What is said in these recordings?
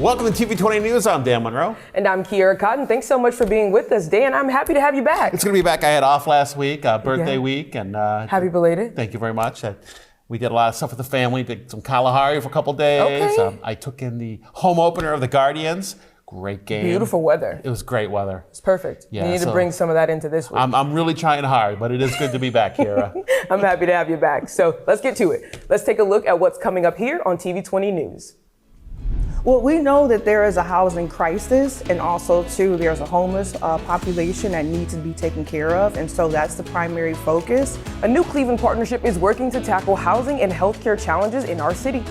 Welcome to TV20 News. I'm Dan Monroe. And I'm Kiera Cotton. Thanks so much for being with us, Dan. I'm happy to have you back. It's going to be back. I had off last week, birthday week. And happy belated. Thank you very much. We did a lot of stuff with the family, did some Kalahari for a couple days. Okay. I took in the home opener of the Guardians. Great game. Beautiful weather. It was great weather. It's perfect. Yeah, you need to bring some of that into this week. I'm really trying hard, but it is good to be back here. I'm happy to have you back. So let's get to it. Let's take a look at what's coming up here on TV20 News. Well, we know that there is a housing crisis, and also too there's a homeless population that needs to be taken care of, and so that's the primary focus. A new Cleveland partnership is working to tackle housing and healthcare challenges in our city.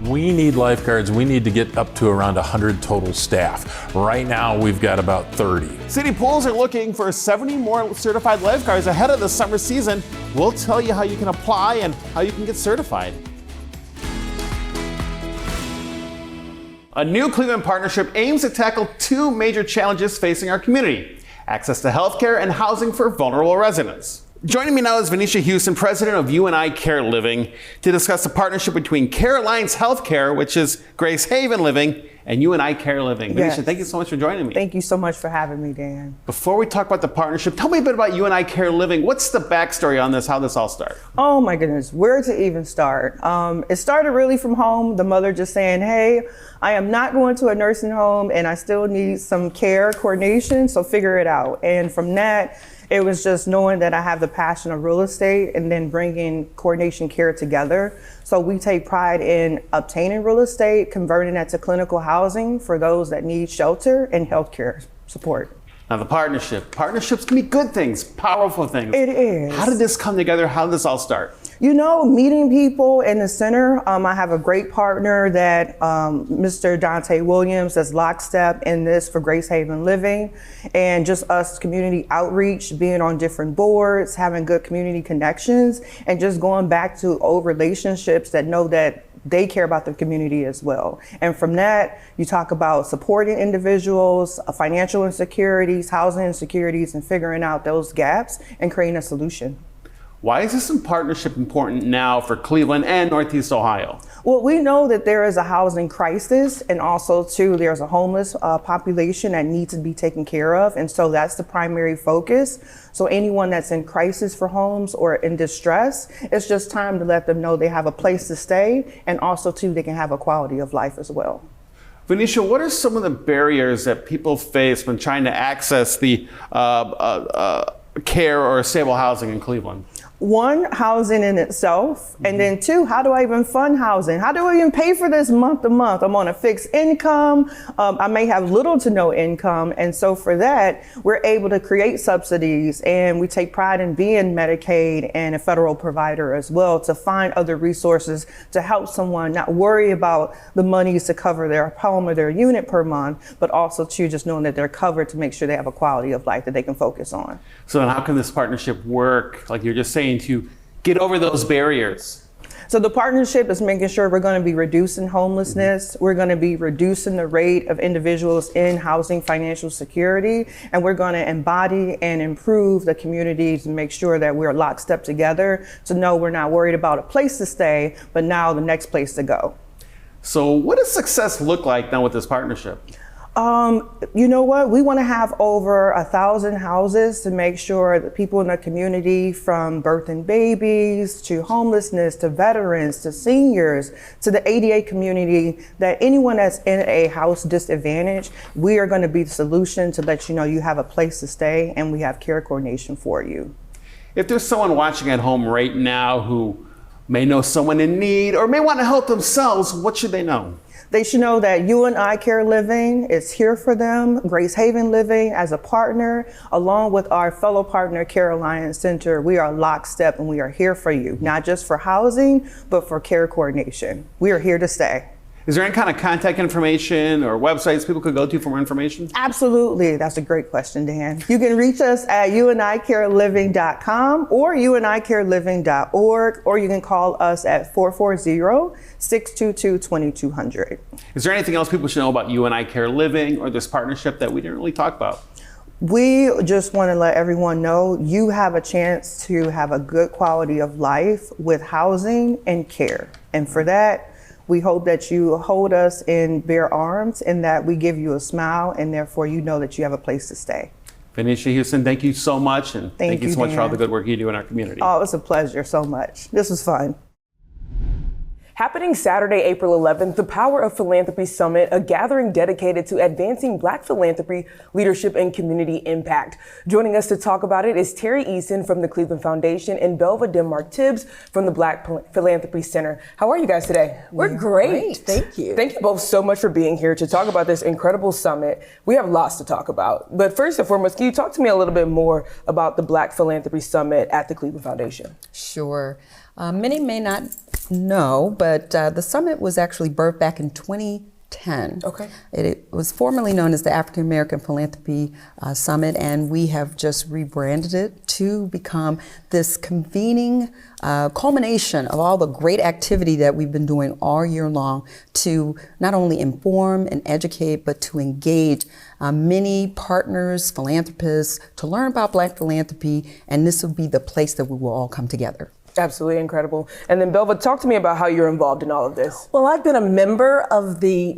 We need lifeguards. We need to get up to around 100 total staff. Right now, we've got about 30. City pools are looking for 70 more certified lifeguards ahead of the summer season. We'll tell you how you can apply and how you can get certified. A new Cleveland partnership aims to tackle two major challenges facing our community: access to healthcare and housing for vulnerable residents. Joining me now is Venetia Houston, president of UNI Care Living, to discuss the partnership between Care Alliance Healthcare, which is Grace Haven Living, and UNI Care Living. Yes. Venetia, thank you so much for joining me. Thank you so much for having me, Dan. Before we talk about the partnership, tell me a bit about UNI Care Living. What's the backstory on this, how this all started? Oh my goodness, where to even start? It started really from home. The mother just saying, hey, I am not going to a nursing home and I still need some care coordination, so figure it out. And from that, it was just knowing that I have the passion of real estate and then bringing coordination care together. So we take pride in obtaining real estate, converting that to clinical housing for those that need shelter and healthcare support. Now the partnerships can be good things, powerful things. It is. How did this come together? How did this all start? You know, meeting people in the center. I have a great partner that Mr. Dante Williams that's lockstep in this for Grace Haven Living, and just us community outreach, being on different boards, having good community connections, and just going back to old relationships that know that they care about the community as well. And from that, you talk about supporting individuals, financial insecurities, housing insecurities, and figuring out those gaps and creating a solution. Why is this partnership important now for Cleveland and Northeast Ohio? Well, we know that there is a housing crisis, and also too there's a homeless population that needs to be taken care of, and so that's the primary focus. So anyone that's in crisis for homes or in distress, it's just time to let them know they have a place to stay, and also too they can have a quality of life as well. Venetia, what are some of the barriers that people face when trying to access the care or stable housing in Cleveland? One, housing in itself, and then two, how do I even fund housing? How do I even pay for this month to month? I'm on a fixed income. I may have little to no income. And so for that, we're able to create subsidies, and we take pride in being Medicaid and a federal provider as well, to find other resources to help someone not worry about the monies to cover their home or their unit per month, but also to just knowing that they're covered to make sure they have a quality of life that they can focus on. So then how can this partnership work, like you're just saying, to get over those barriers? So the partnership is making sure we're going to be reducing homelessness. We're going to be reducing the rate of individuals in housing financial security, and we're going to embody and improve the communities and make sure that we're lockstep together to know we're not worried about a place to stay, but now the next place to go. So what does success look like now with this partnership? You know what? We want to have over 1,000 houses to make sure that people in the community, from birthing babies to homelessness to veterans to seniors to the ADA community, that anyone that's in a house disadvantage, we are going to be the solution to let you know you have a place to stay, and we have care coordination for you. If there's someone watching at home right now who may know someone in need or may want to help themselves, what should they know? They should know that UNI Care Living is here for them. Grace Haven Living as a partner, along with our fellow partner Care Alliance Center, we are lockstep and we are here for you, not just for housing, but for care coordination. We are here to stay. Is there any kind of contact information or websites people could go to for more information? Absolutely. That's a great question, Dan. You can reach us at unicareliving.com or unicareliving.org, or you can call us at 440-622-2200. Is there anything else people should know about UNI Care Living or this partnership that we didn't really talk about? We just want to let everyone know you have a chance to have a good quality of life with housing and care. And for that, We hope that you hold us in bare arms and that we give you a smile, and therefore you know that you have a place to stay. Venetia Houston, thank you so much, and thank you so much for all Dan. the good work you do in our community. Oh, it was a pleasure so much. This was fun. Happening Saturday, April 11th, the Power of Philanthropy Summit, a gathering dedicated to advancing Black philanthropy, leadership, and community impact. Joining us to talk about it is Terry Eason from the Cleveland Foundation and Belva Denmark-Tibbs from the Black Philanthropy Center. How are you guys today? We're great. Thank you. Thank you both so much for being here to talk about this incredible summit. We have lots to talk about. But first and foremost, can you talk to me a little bit more about the Black Philanthropy Summit at the Cleveland Foundation? Sure. Many may not know, but the summit was actually birthed back in 2010. Okay. It was formerly known as the African American Philanthropy Summit, and we have just rebranded it to become this convening culmination of all the great activity that we've been doing all year long to not only inform and educate, but to engage many partners, philanthropists, to learn about Black philanthropy, and this will be the place that we will all come together. Absolutely incredible. And then Belva, talk to me about how you're involved in all of this. Well, I've been a member of the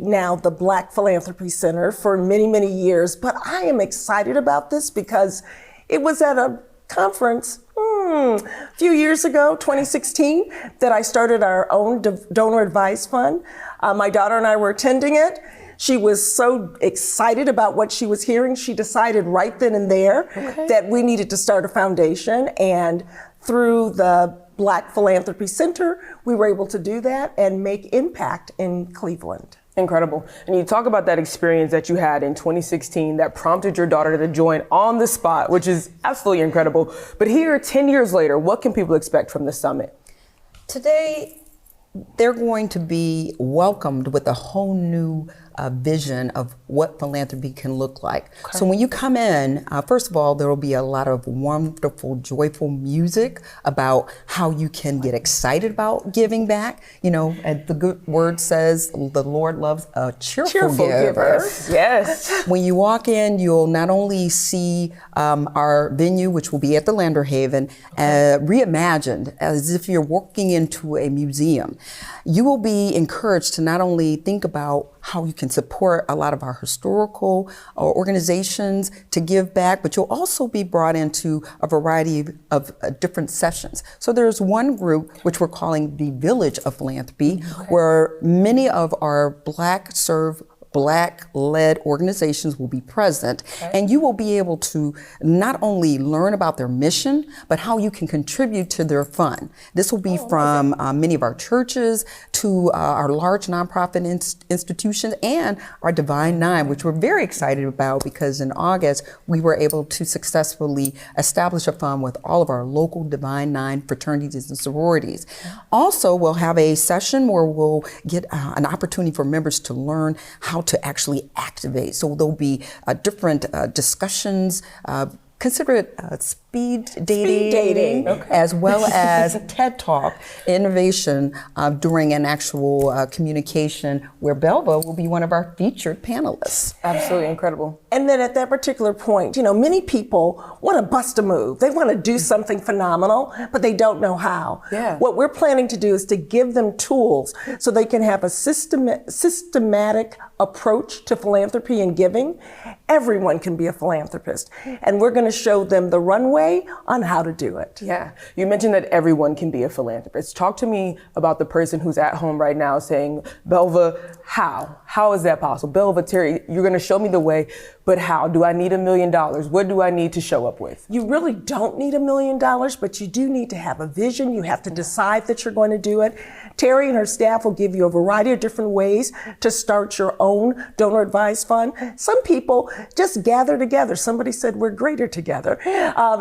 Black Philanthropy Center for many, many years, but I am excited about this because it was at a conference a few years ago, 2016, that I started our own donor advice fund. My daughter and I were attending it. She was so excited about what she was hearing. She decided right then and there that we needed to start a foundation, and through the Black Philanthropy Center, we were able to do that and make impact in Cleveland. Incredible. And you talk about that experience that you had in 2016 that prompted your daughter to join on the spot, which is absolutely incredible. But here, 10 years later, what can people expect from the summit? Today, they're going to be welcomed with a whole new vision of what philanthropy can look like. So when you come in, first of all, there will be a lot of wonderful, joyful music about how you can get excited about giving back. You know, as the good word says, the Lord loves a cheerful giver. Yes. When you walk in, you'll not only see our venue, which will be at the Lander Haven, reimagined as if you're walking into a museum. You will be encouraged to not only think about how you can support a lot of our historical organizations to give back, but you'll also be brought into a variety of different sessions. So there's one group which we're calling the Village of Philanthropy, where many of our Black-led organizations will be present, and you will be able to not only learn about their mission, but how you can contribute to their fund. This will be from many of our churches to our large nonprofit institutions and our Divine Nine, which we're very excited about because in August, we were able to successfully establish a fund with all of our local Divine Nine fraternities and sororities. Also, we'll have a session where we'll get an opportunity for members to learn how to actually activate. So there'll be different discussions, consider it speed dating, as well as TED Talk innovation during an actual communication where Belva will be one of our featured panelists. Absolutely incredible. And then at that particular point, you know, many people want to bust a move. They want to do something phenomenal, but they don't know how. Yeah. What we're planning to do is to give them tools so they can have a systematic approach to philanthropy and giving. Everyone can be a philanthropist. And we're going to show them the runway on how to do it. Yeah. You mentioned that everyone can be a philanthropist. Talk to me about the person who's at home right now saying, Belva, how? How is that possible? Belva, Terry, you're going to show me the way, but how? Do I need $1 million? What do I need to show up with? You really don't need $1 million, but you do need to have a vision. You have to decide that you're going to do it. Terry and her staff will give you a variety of different ways to start your own donor advised fund. Some people just gather together. Somebody said we're greater together.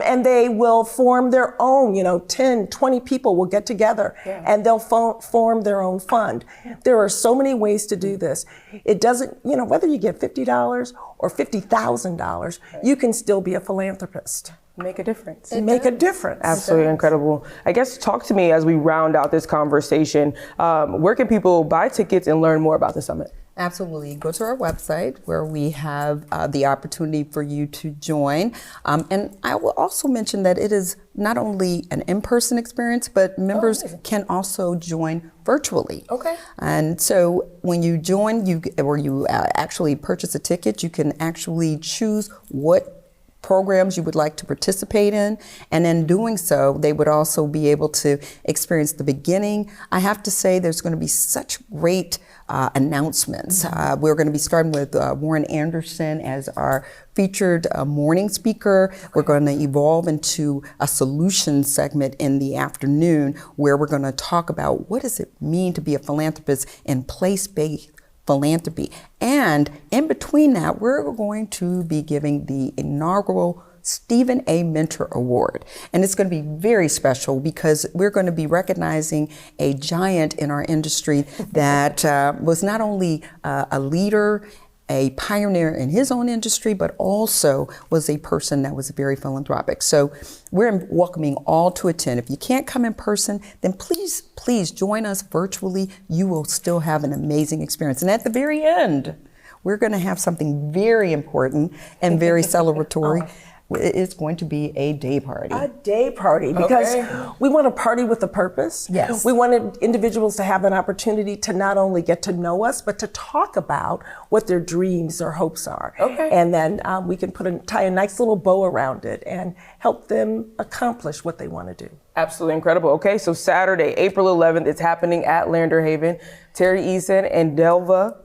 And they will form their own, 10, 20 people will get together and they'll form their own fund. There are so many ways to do this. It doesn't, whether you get $50 or $50,000, you can still be a philanthropist. Make a difference. Make a difference. Absolutely incredible. I guess talk to me as we round out this conversation. Where can people buy tickets and learn more about the summit? Absolutely. Go to our website where we have the opportunity for you to join. And I will also mention that it is not only an in-person experience, but members can also join virtually. Okay. And so when you join, you actually purchase a ticket, you can actually choose what programs you would like to participate in, and in doing so, they would also be able to experience the beginning. I have to say there's going to be such great announcements. We're going to be starting with Warren Anderson as our featured morning speaker. We're going to evolve into a solution segment in the afternoon where we're going to talk about what does it mean to be a philanthropist in place-based philanthropy. And in between that, we're going to be giving the inaugural Stephen A. Mentor Award. And it's going to be very special because we're going to be recognizing a giant in our industry that was not only a leader, a pioneer in his own industry, but also was a person that was very philanthropic. So we're welcoming all to attend. If you can't come in person, then please join us virtually. You will still have an amazing experience. And at the very end, we're going to have something very important and very celebratory. It's going to be a day party. A day party, because we want to party with a purpose. Yes. We wanted individuals to have an opportunity to not only get to know us, but to talk about what their dreams or hopes are. Okay. And then we can tie a nice little bow around it and help them accomplish what they want to do. Absolutely incredible. Okay, so Saturday, April 11th, it's happening at Lander Haven. Terry Eason and Belva,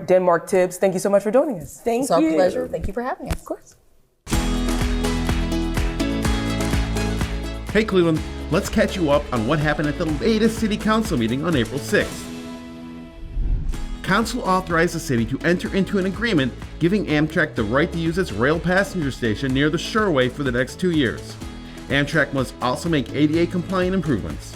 Denmark Tibbs, thank you so much for joining us. Thank It's our you. pleasure. Thank you for having us. Of course. Hey Cleveland, let's catch you up on what happened at the latest City Council meeting on April 6th. Council authorized the city to enter into an agreement giving Amtrak the right to use its rail passenger station near the Shoreway for the next 2 years. Amtrak must also make ADA compliant improvements.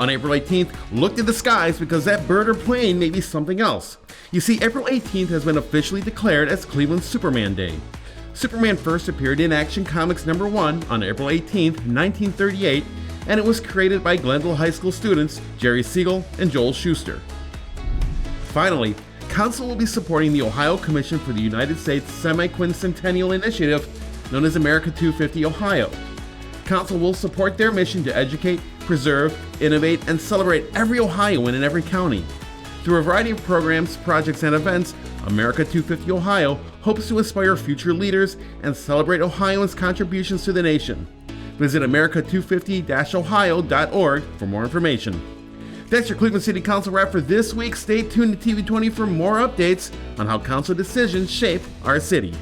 On April 18th, look to the skies because that bird or plane may be something else. You see, April 18th has been officially declared as Cleveland's Superman Day. Superman first appeared in Action Comics #1 on April 18, 1938, and it was created by Glendale High School students Jerry Siegel and Joel Schuster. Finally, Council will be supporting the Ohio Commission for the United States Semi-Quincentennial Initiative, known as America 250 Ohio. Council will support their mission to educate, preserve, innovate, and celebrate every Ohioan in every county. Through a variety of programs, projects, and events, America 250 Ohio hopes to inspire future leaders and celebrate Ohioans' contributions to the nation. Visit america250-ohio.org for more information. That's your Cleveland City Council wrap for this week. Stay tuned to TV20 for more updates on how council decisions shape our city.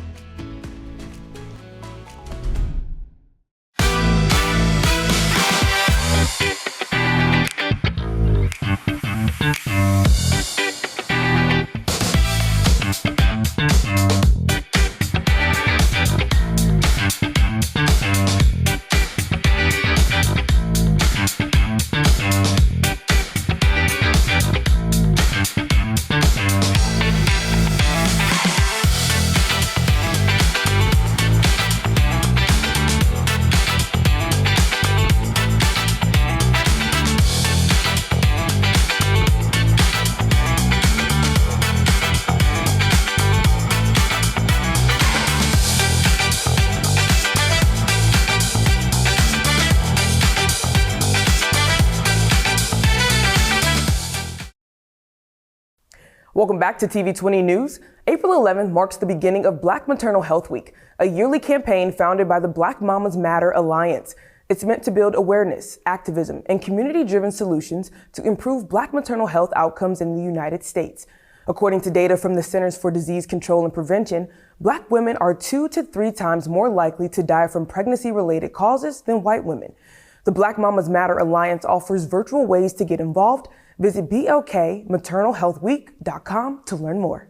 Welcome back to TV20 News. April 11th marks the beginning of Black Maternal Health Week, a yearly campaign founded by the Black Mamas Matter Alliance. It's meant to build awareness, activism, and community-driven solutions to improve Black maternal health outcomes in the United States. According to data from the Centers for Disease Control and Prevention, Black women are 2 to 3 times more likely to die from pregnancy-related causes than white women. The Black Mamas Matter Alliance offers virtual ways to get involved. Visit blkmaternalhealthweek.com to learn more.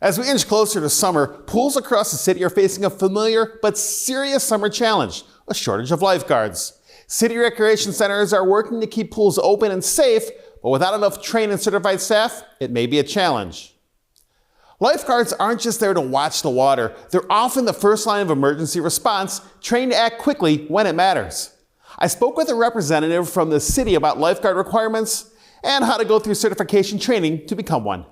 As we inch closer to summer, pools across the city are facing a familiar but serious summer challenge, a shortage of lifeguards. City recreation centers are working to keep pools open and safe, but without enough trained and certified staff, it may be a challenge. Lifeguards aren't just there to watch the water. They're often the first line of emergency response, trained to act quickly when it matters. I spoke with a representative from the city about lifeguard requirements and how to go through certification training to become one.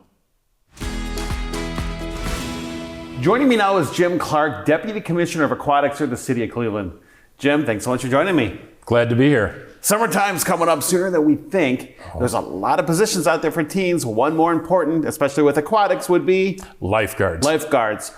Joining me now is Jim Clark, Deputy Commissioner of Aquatics for the City of Cleveland. Jim, thanks so much for joining me. Glad to be here. Summertime's coming up sooner than we think. There's a lot of positions out there for teens. One more important, especially with aquatics, would be Lifeguards. lifeguards.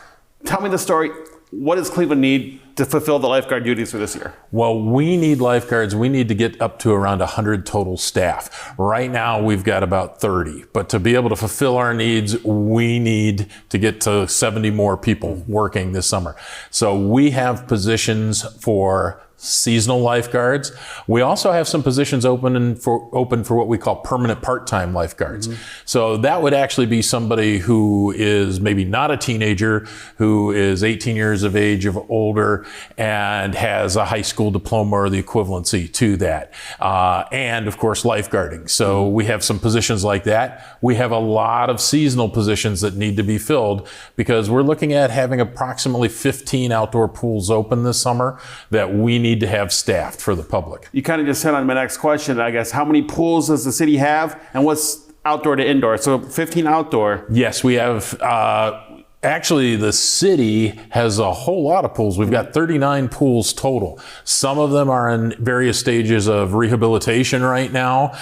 Tell me the story. What does Cleveland need to fulfill the lifeguard duties for this year? Well, we need lifeguards. We need to get up to around 100 total staff. Right now, we've got about 30. But to be able to fulfill our needs, we need to get to 70 more people working this summer. So we have positions for seasonal lifeguards. We also have some positions open for what we call permanent part-time lifeguards. So that would actually be somebody who is maybe not a teenager, who is 18 years of age or older and has a high school diploma or the equivalency to that. And of course, lifeguarding. So we have some positions like that. We have a lot of seasonal positions that need to be filled because we're looking at having approximately 15 outdoor pools open this summer that we need to have staffed for the public. You kind of just hit on my next question, I guess. How many pools does the city have and what's outdoor to indoor? So 15 outdoor. Yes, we have, actually the city has a whole lot of pools. We've got 39 pools total. Some of them are in various stages of rehabilitation right now.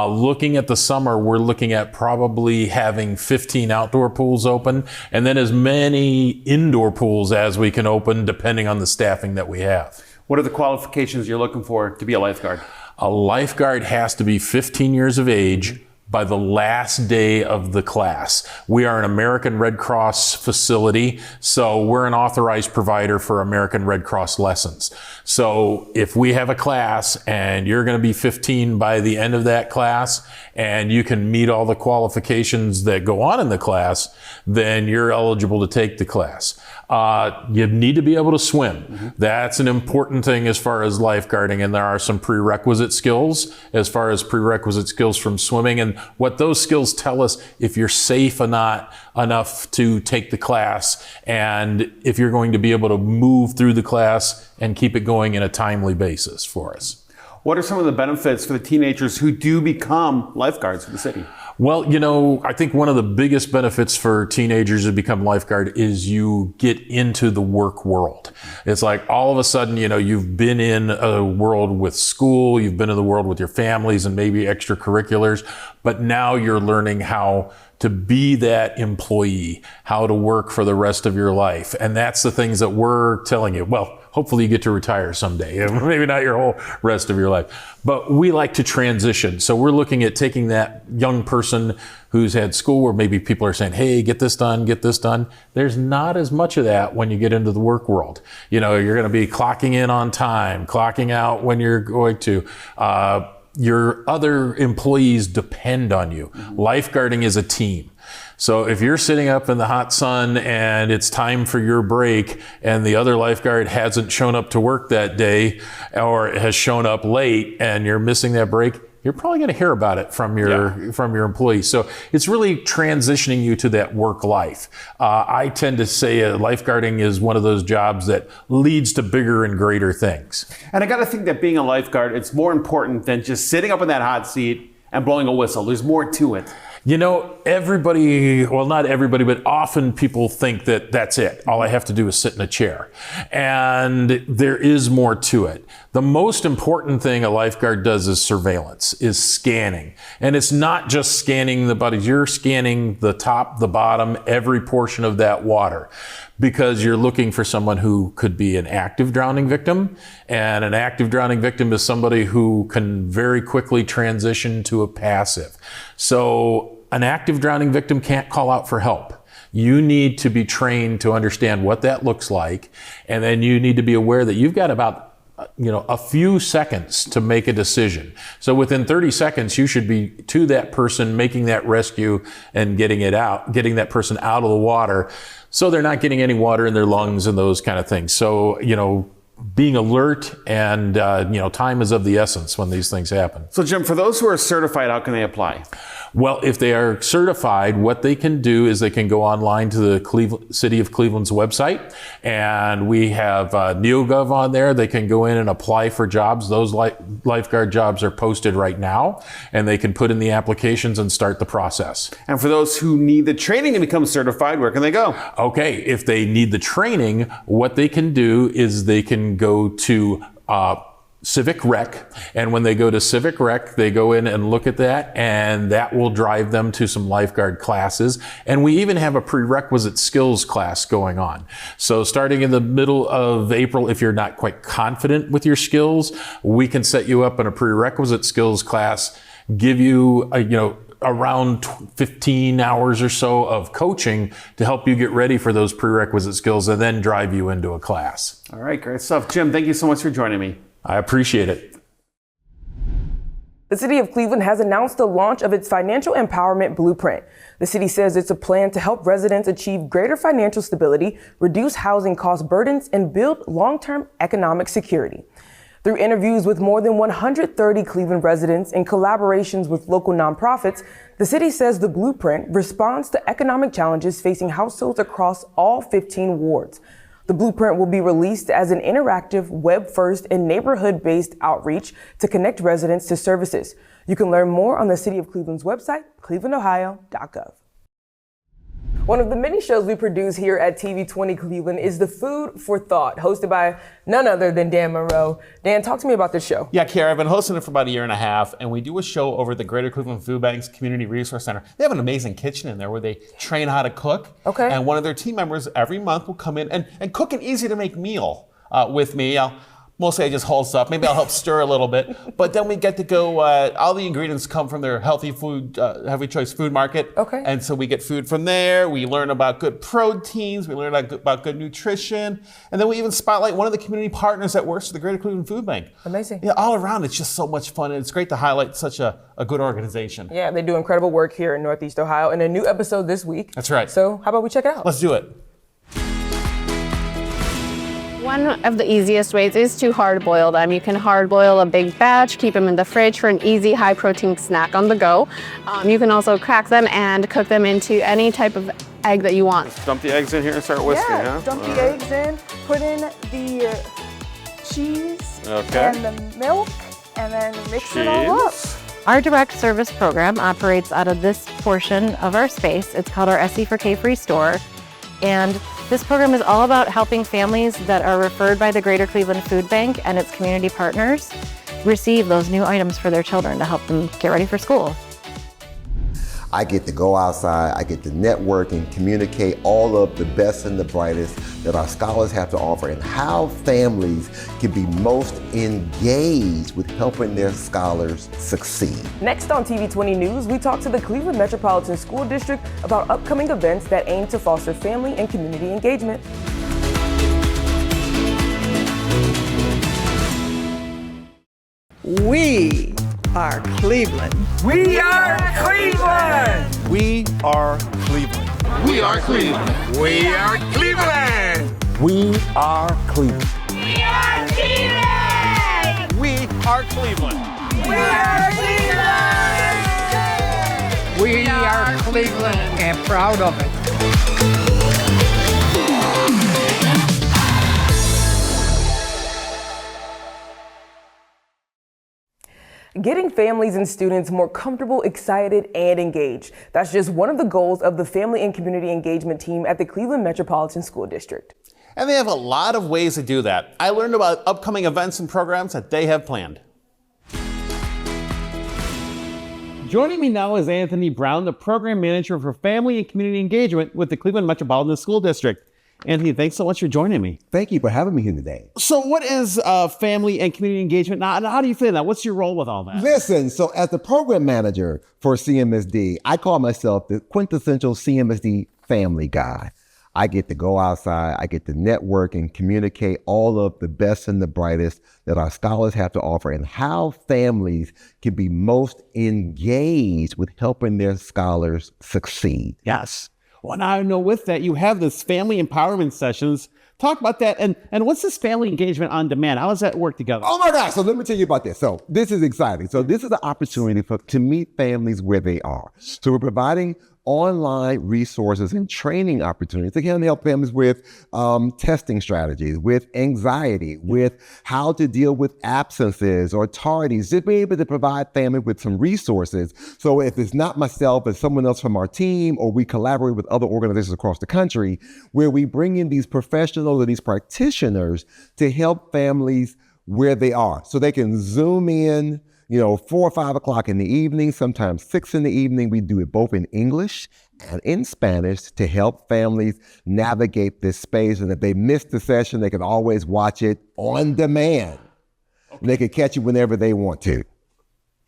Looking at the summer, we're looking at probably having 15 outdoor pools open and then as many indoor pools as we can open depending on the staffing that we have. What are the qualifications you're looking for to be a lifeguard? A lifeguard has to be 15 years of age by the last day of the class. We are an American Red Cross facility, so we're an authorized provider for American Red Cross lessons. So if we have a class and you're going to be 15 by the end of that class and you can meet all the qualifications that go on in the class, then you're eligible to take the class. You need to be able to swim. That's an important thing as far as lifeguarding, and there are some prerequisite skills as far as prerequisite skills from swimming, and what those skills tell us if you're safe or not enough to take the class, and if you're going to be able to move through the class and keep it going in a timely basis for us. What are some of the benefits for the teenagers who do become lifeguards for the city? Well, you know, I think one of the biggest benefits for teenagers to become lifeguard is you get into the work world. It's like all of a sudden, you know, you've been in a world with school, you've been in the world with your families and maybe extracurriculars, but now you're learning how to be that employee, how to work for the rest of your life. And that's the things that we're telling you. Well, hopefully you get to retire someday, maybe not your whole rest of your life. But we like to transition. So we're looking at taking that young person who's had school where maybe people are saying, hey, get this done, get this done. There's not as much of that when you get into the work world. You know, you're going to be clocking in on time, clocking out when you're going to. Your other employees depend on you. Lifeguarding is a team. So if you're sitting up in the hot sun and it's time for your break and the other lifeguard hasn't shown up to work that day or has shown up late and you're missing that break, you're probably going to hear about it from your employees. So it's really transitioning you to that work life. I tend to say lifeguarding is one of those jobs that leads to bigger and greater things. And I got to think that being a lifeguard, it's more important than just sitting up in that hot seat and blowing a whistle. There's more to it. You know, everybody, well, not everybody, but often people think that that's it. All I have to do is sit in a chair. And there is more to it. The most important thing a lifeguard does is surveillance, is scanning. And it's not just scanning the bodies. You're scanning the top, the bottom, every portion of that water, because you're looking for someone who could be an active drowning victim. And an active drowning victim is somebody who can very quickly transition to a passive. So an active drowning victim can't call out for help. You need to be trained to understand what that looks like. And then you need to be aware that you've got about a few seconds to make a decision. So within 30 seconds, you should be to that person, making that rescue and getting that person out of the water so they're not getting any water in their lungs and those kind of things. So, being alert and, time is of the essence when these things happen. So Jim, for those who are certified, how can they apply? Well, if they are certified, what they can do is they can go online to the City of Cleveland's website, and we have NeoGov on there. They can go in and apply for jobs. Those lifeguard jobs are posted right now, and they can put in the applications and start the process. And for those who need the training to become certified, where can they go? Okay, if they need the training, what they can do is they can go to Civic Rec, and when they go to Civic Rec, they go in and look at that, and that will drive them to some lifeguard classes. And we even have a prerequisite skills class going on. So starting in the middle of April, if you're not quite confident with your skills, we can set you up in a prerequisite skills class, give you around 15 hours or so of coaching to help you get ready for those prerequisite skills, and then drive you into a class. All right, great stuff. Jim, thank you so much for joining me. I appreciate it. The City of Cleveland has announced the launch of its Financial Empowerment Blueprint. The city says it's a plan to help residents achieve greater financial stability, reduce housing cost burdens, and build long-term economic security. Through interviews with more than 130 Cleveland residents and collaborations with local nonprofits, the city says the blueprint responds to economic challenges facing households across all 15 wards. The blueprint will be released as an interactive, web-first, and neighborhood-based outreach to connect residents to services. You can learn more on the City of Cleveland's website, clevelandohio.gov. One of the many shows we produce here at TV20 Cleveland is the Food for Thought, hosted by none other than Dan Monroe. Dan, talk to me about this show. Yeah, Kiara, I've been hosting it for about a year and a half, and we do a show over at the Greater Cleveland Food Bank's Community Resource Center. They have an amazing kitchen in there where they train how to cook. Okay. And one of their team members every month will come in and cook an easy-to-make meal with me. Mostly I just hold stuff. Maybe I'll help stir a little bit. But then we get to go, all the ingredients come from their Healthy Choice Food Market. Okay. And so we get food from there. We learn about good proteins. We learn about good nutrition. And then we even spotlight one of the community partners that works for the Greater Cleveland Food Bank. Amazing. Yeah, all around, it's just so much fun. And it's great to highlight such a good organization. Yeah, they do incredible work here in Northeast Ohio, and a new episode this week. That's right. So how about we check it out? Let's do it. One of the easiest ways is to hard boil them. You can hard boil a big batch, keep them in the fridge for an easy high protein snack on the go. You can also crack them and cook them into any type of egg that you want. Dump the eggs in here and start whisking, Yeah, dump the eggs in, put in the cheese and the milk, and then mix it all up. Our direct service program operates out of this portion of our space. It's called our SE for K-Free store. And this program is all about helping families that are referred by the Greater Cleveland Food Bank and its community partners receive those new items for their children to help them get ready for school. I get to go outside, I get to network and communicate all of the best and the brightest that our scholars have to offer, and how families can be most engaged with helping their scholars succeed. Next on TV20 News, we talk to the Cleveland Metropolitan School District about upcoming events that aim to foster family and community engagement. We are Cleveland. We are Cleveland. We are Cleveland. We are Cleveland. We are Cleveland. We are Cleveland. We are Cleveland. We are Cleveland. We are Cleveland. We are Cleveland and proud of it. Getting families and students more comfortable, excited, and engaged. That's just one of the goals of the Family and Community Engagement team at the Cleveland Metropolitan School District. And they have a lot of ways to do that. I learned about upcoming events and programs that they have planned. Joining me now is Anthony Brown, the Program Manager for Family and Community Engagement with the Cleveland Metropolitan School District. Anthony, thanks so much for joining me. Thank you for having me here today. So what is family and community engagement? Now, how do you feel that? What's your role with all that? Listen, so as the program manager for CMSD, I call myself the quintessential CMSD family guy. I get to go outside, I get to network and communicate all of the best and the brightest that our scholars have to offer, and how families can be most engaged with helping their scholars succeed. Yes. Well, now I know with that, you have this family empowerment sessions. Talk about that. And what's this family engagement on demand? How does that work together? Oh my gosh. So let me tell you about this. So this is exciting. So this is an opportunity to meet families where they are. So we're providing online resources and training opportunities to help families with testing strategies, with anxiety, with how to deal with absences or tardies, just be able to provide family with some resources. So if it's not myself, it's someone else from our team, or we collaborate with other organizations across the country, where we bring in these professionals or these practitioners to help families where they are. So they can zoom in, 4 or 5 o'clock in the evening, sometimes 6 in the evening. We do it both in English and in Spanish to help families navigate this space. And if they miss the session, they can always watch it on demand. Okay. They can catch it whenever they want to.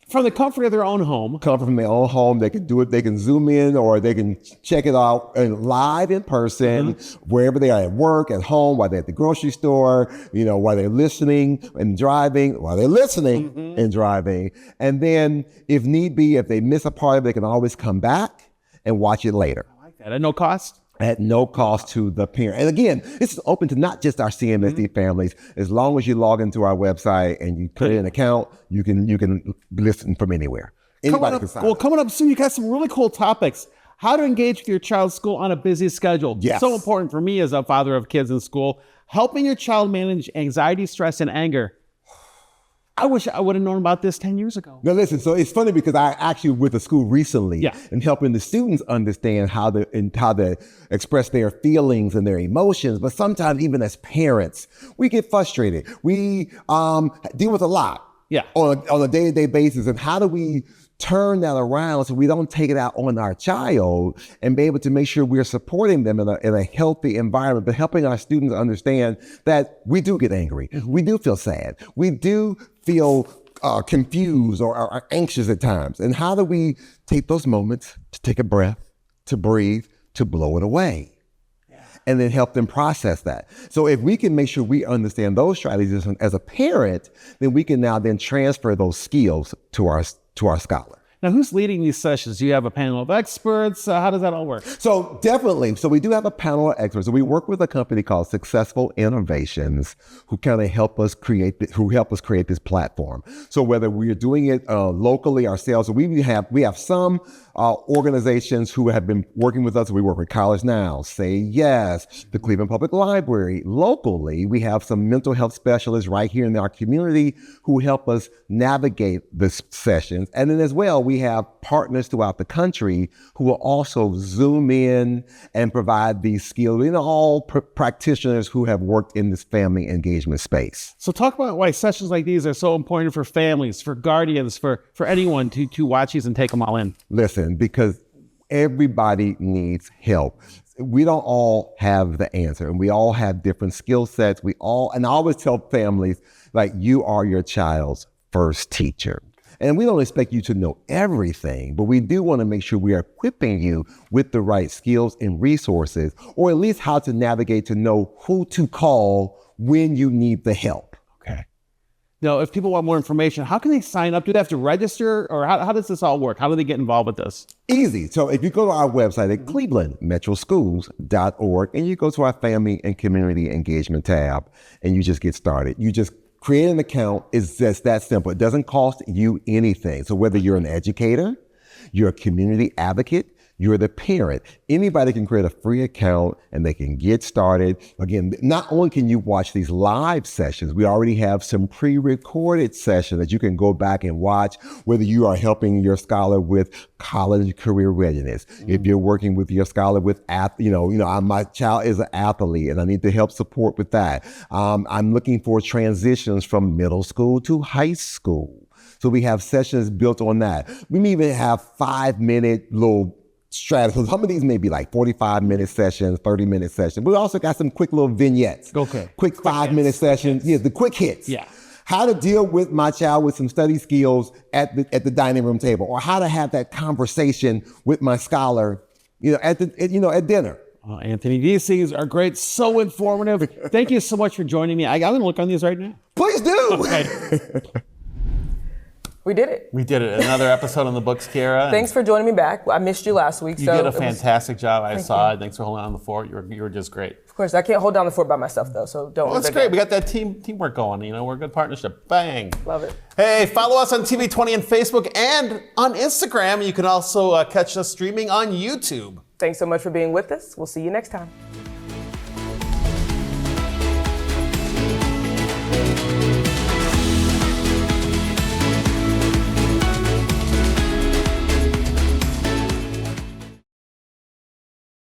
From the comfort of their own home. Comfort from their own home. They can do it. They can zoom in, or they can check it out live in person, wherever they are, at work, at home, while they're at the grocery store, while they're listening and driving, and driving. And then if need be, if they miss a part of it, they can always come back and watch it later. I like that. At no cost? At no cost to the parent. And again, this is open to not just our CMSD families. As long as you log into our website and you put in an account, you can listen from anywhere. Anybody can sign up. Coming up soon, you got some really cool topics. How to engage with your child's school on a busy schedule. Yes. So important for me as a father of kids in school. Helping your child manage anxiety, stress, and anger. I wish I would have known about this 10 years ago. Now listen, so it's funny because I actually with a school recently and helping the students understand how to express their feelings and their emotions. But sometimes even as parents, we get frustrated. We deal with a lot on a day-to-day basis. And how do we turn that around so we don't take it out on our child and be able to make sure we're supporting them in a healthy environment, but helping our students understand that we do get angry. We do feel sad. We do feel confused or are anxious at times. And how do we take those moments to take a breath, to breathe, to blow it away? And then help them process that. So if we can make sure we understand those strategies as a parent, then we can now then transfer those skills to our scholar. Now, who's leading these sessions? Do you have a panel of experts? How does that all work? So definitely. So we do have a panel of experts. So we work with a company called Successful Innovations, who kind of help us create this platform. So whether we're doing it locally ourselves, we have some organizations who have been working with us. We work with College Now, Say Yes, the Cleveland Public Library. Locally, we have some mental health specialists right here in our community who help us navigate the sessions. And then as well, we have partners throughout the country who will also zoom in and provide these skills. All practitioners who have worked in this family engagement space. So talk about why sessions like these are so important for families, for guardians, for anyone to watch these and take them all in. Listen, because everybody needs help. We don't all have the answer, and we all have different skill sets. And I always tell families, you are your child's first teacher. And we don't expect you to know everything, but we do want to make sure we are equipping you with the right skills and resources, or at least how to navigate to know who to call when you need the help. Okay. Now, if people want more information, how can they sign up? Do they have to register, or how does this all work? How do they get involved with this? Easy. So if you go to our website at clevelandmetroschools.org and you go to our family and community engagement tab and you just get started, you just create an account. Is just that simple. It doesn't cost you anything. So whether you're an educator, you're a community advocate, you're the parent, anybody can create a free account and they can get started. Again, not only can you watch these live sessions, we already have some pre-recorded sessions that you can go back and watch, whether you are helping your scholar with college career readiness. If you're working with your scholar with, my child is an athlete and I need to help support with that. I'm looking for transitions from middle school to high school. So we have sessions built on that. We may even have 5-minute little strategies. Some of these may be 45-minute sessions, 30-minute sessions. We also got some quick little vignettes. Okay. Quick 5-minute sessions. Yeah, the quick hits. Yeah. How to deal with my child with some study skills at the dining room table, or how to have that conversation with my scholar, at dinner. Anthony, these things are great, so informative. Thank you so much for joining me. I'm going to look on these right now. Please do. Okay. We did it. We did it. Another episode in the books, Kiara. Thanks for joining me back. I missed you last week. You so did a it was- fantastic job. I Thank saw you. it. Thanks for holding on the fort. You were just great. Of course, I can't hold down the fort by myself though, so don't. Well, that's great. We got that teamwork going. You know, we're a good partnership. Bang. Love it. Hey, follow us on TV20 and Facebook and on Instagram. You can also catch us streaming on YouTube. Thanks so much for being with us. We'll see you next time.